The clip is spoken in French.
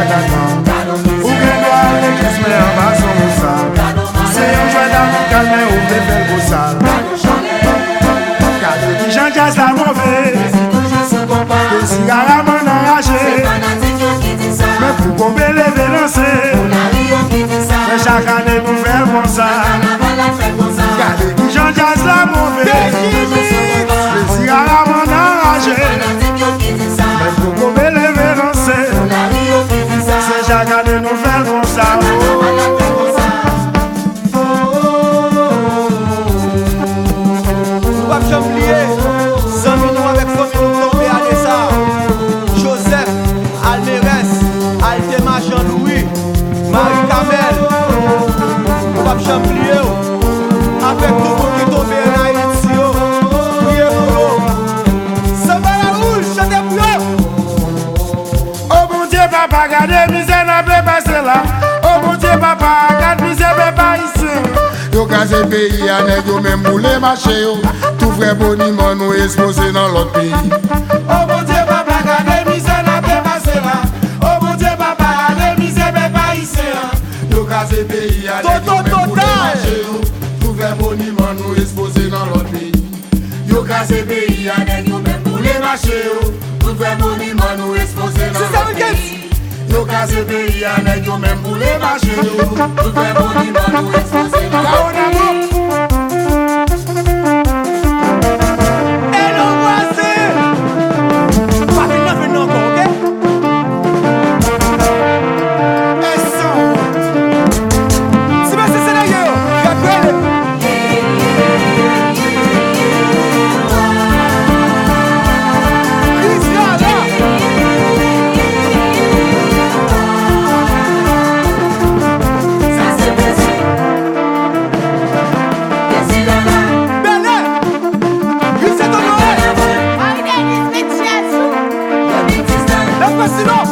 gâteau. Ou bien doit l'église mais en bas son moussard. C'est un jouet d'amour calme ou des belles boussales. Gâteau qui j'en jazz la mauvais. Les cigares m'en enragé. Mais pour qu'on me lever lancer. Mais chaque année nous faire bon ça. Gâteau qui j'en jazz la mauvais. Les cigares m'en enragé. Mais pour qu'on me lever lancer. C'est chaque année nous faire bon ça. Joseph, Almeres, Altema Jean-Louis, Marie-Camel, nous va champlier avec tout le monde qui tombe en Haïti. Priez pour nous. Ça va la roule, chantez pour eux. Oh mon Dieu, papa, gardez misère, n'a pas passé là. Oh mon Dieu, papa, gardez misère, pas ici. Yo casé pays, à nèg yo même boule marché yo. Tout vrai boniment nous exposé dans l'autre pays. Oh mon Dieu, papa, gardez misère, n'a pas passé là. Oh mon Dieu, papa, gardez misère, pas ici. Yo casé pays, à nèg yo même boule marché yo. Tout vrai boniment nous exposé dans l'autre pays. Yo casé pays, à nèg yo même boule marché yo. Tout vrai boniment nous exposé dans l'autre pays. Yo casé pays, à nèg yo même boule marché yo. Tout vrai boniment nous exposé dans l'autre pays. Sinon